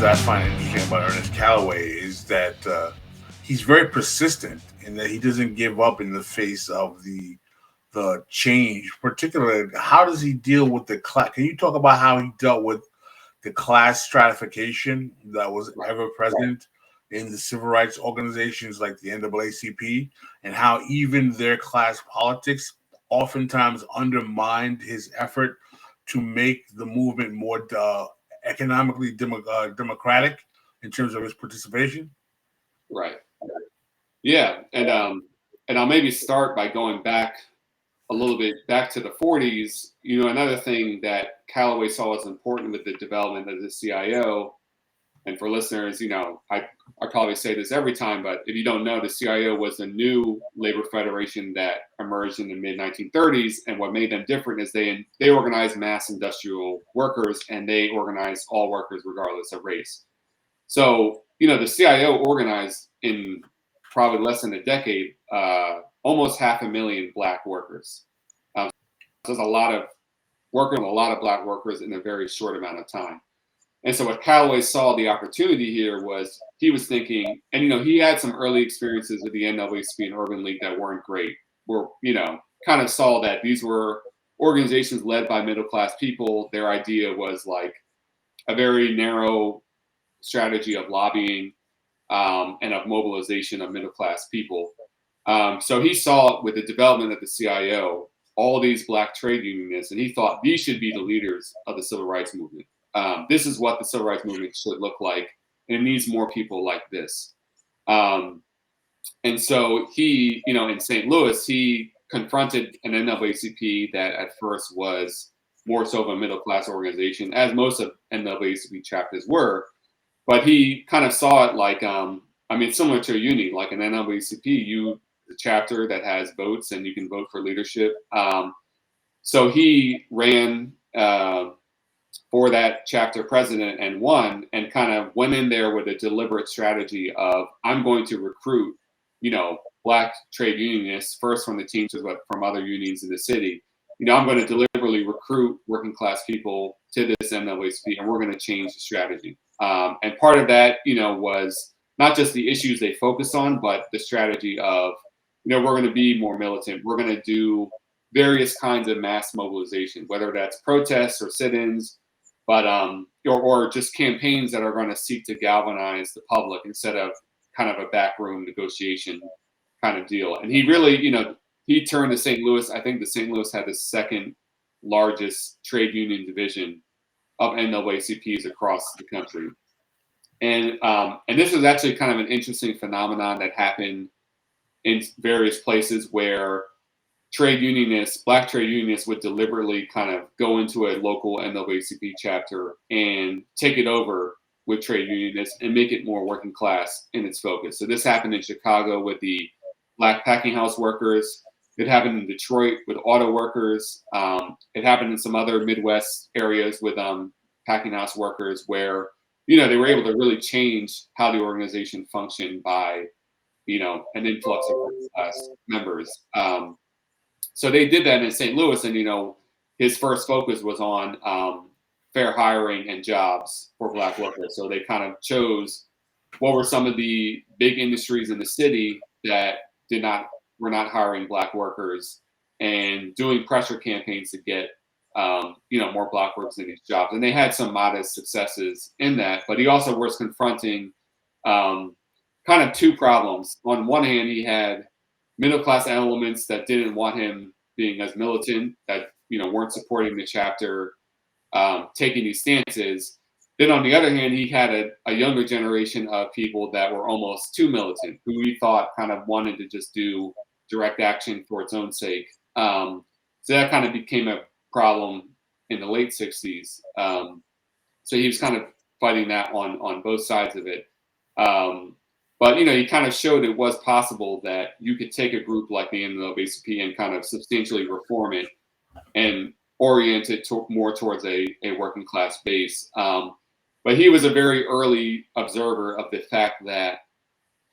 I find interesting about Ernest Callaway is that he's very persistent in that he doesn't give up in the face of the change. Particularly, how does he deal with the class? Can you talk about how he dealt with the class stratification that was Right. ever present in the civil rights organizations like the NAACP, and how even their class politics oftentimes undermined his effort to make the movement more economically democratic in terms of its participation? Right. Yeah. And I'll maybe start by going back a little bit back to the 40s. Another thing that Callaway saw as important with the development of the CIO, and for listeners, I probably say this every time, but if you don't know, the CIO was a new labor federation that emerged in the mid 1930s, and what made them different is they organized mass industrial workers, and they organized all workers regardless of race. So, the CIO organized in probably less than a decade, almost 500,000 Black workers. So there's a lot of workers, a lot of Black workers in a very short amount of time. And so what Callaway saw the opportunity here was he was thinking, and he had some early experiences with the NAACP and Urban League that weren't great. Where kind of saw that these were organizations led by middle class people. Their idea was like a very narrow strategy of lobbying and of mobilization of middle class people. So he saw with the development of the CIO all these Black trade unionists, and he thought these should be the leaders of the civil rights movement. This is what the civil rights movement should look like, and it needs more people like this. And so he, in St. Louis, he confronted an NAACP that at first was more so of a middle class organization, as most of NAACP chapters were. But he kind of saw it like, similar to a union, like an NAACP, the chapter that has votes and you can vote for leadership. So he ran for that chapter president and won, and kind of went in there with a deliberate strategy of, I'm going to recruit, Black trade unionists, first from the Teamsters, but from other unions in the city. I'm going to deliberately recruit working class people to this NAACP, and we're going to change the strategy. And part of that, was not just the issues they focus on, but the strategy of, we're going to be more militant. We're going to do various kinds of mass mobilization, whether that's protests or sit-ins, but or just campaigns that are going to seek to galvanize the public instead of kind of a backroom negotiation kind of deal. And he really, he turned to St. Louis. I think the St. Louis had the second largest trade union division of NAACPs across the country. And this was actually kind of an interesting phenomenon that happened in various places where Black trade unionists would deliberately kind of go into a local NAACP chapter and take it over with trade unionists and make it more working class in its focus. So this happened in Chicago with the Black packing house workers. It happened in Detroit with auto workers. It happened in some other Midwest areas with packing house workers where, they were able to really change how the organization functioned by, an influx of working class members. So they did that in St. Louis, and, his first focus was on fair hiring and jobs for Black workers. So they kind of chose what were some of the big industries in the city that were not hiring Black workers, and doing pressure campaigns to get more Black workers in these jobs. And they had some modest successes in that, but he also was confronting kind of two problems. On one hand, he had middle class elements that didn't want him being as militant, that weren't supporting the chapter, taking these stances. Then on the other hand, he had a younger generation of people that were almost too militant, who he thought kind of wanted to just do direct action for its own sake. So that kind of became a problem in the late 60s. So he was kind of fighting that on both sides of it. But, he kind of showed it was possible that you could take a group like the NAACP and kind of substantially reform it and orient it more towards a working class base. But he was a very early observer of the fact that,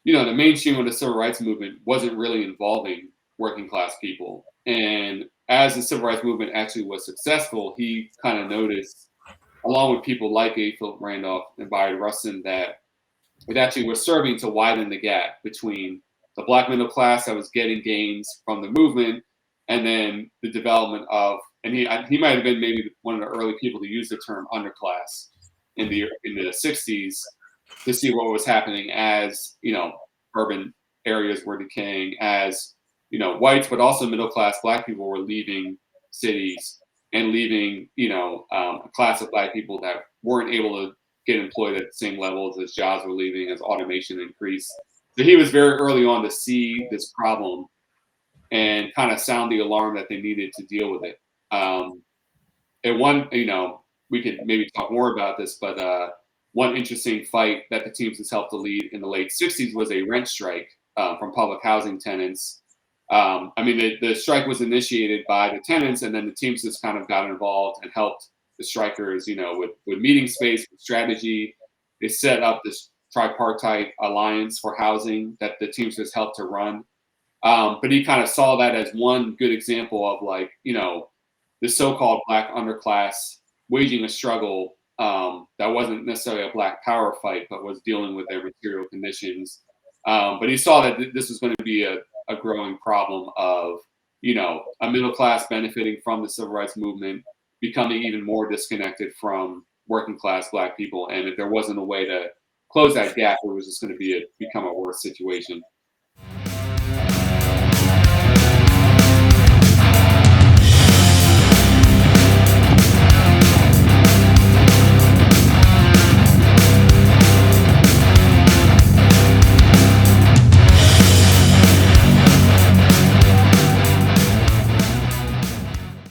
the mainstream of the civil rights movement wasn't really involving working class people. And as the civil rights movement actually was successful, he kind of noticed along with people like A. Philip Randolph and Bayard Rustin, that it actually was serving to widen the gap between the black middle class that was getting gains from the movement, and then the development of, and he might have been maybe one of the early people to use the term underclass in the 60s, to see what was happening as, you know, urban areas were decaying, as, you know, whites but also middle class black people were leaving cities and leaving, you know, a class of black people that weren't able to get employed at the same levels as jobs were leaving, as automation increased. So he was very early on to see this problem and kind of sound the alarm that they needed to deal with it. And one, you know, we could maybe talk more about this, but one interesting fight that the Teamsters helped to lead in the late 60s was a rent strike from public housing tenants. I mean, the strike was initiated by the tenants, and then the Teamsters kind of got involved and helped the strikers, you know, with meeting space, with strategy. They set up this tripartite alliance for housing that the Teamsters helped to run. But he kind of saw that as one good example of, like, you know, the so-called black underclass waging a struggle that wasn't necessarily a black power fight, but was dealing with their material conditions. But he saw that this was going to be a growing problem of, you know, a middle class benefiting from the civil rights movement, becoming even more disconnected from working class black people. And if there wasn't a way to close that gap, it was just going to become a worse situation.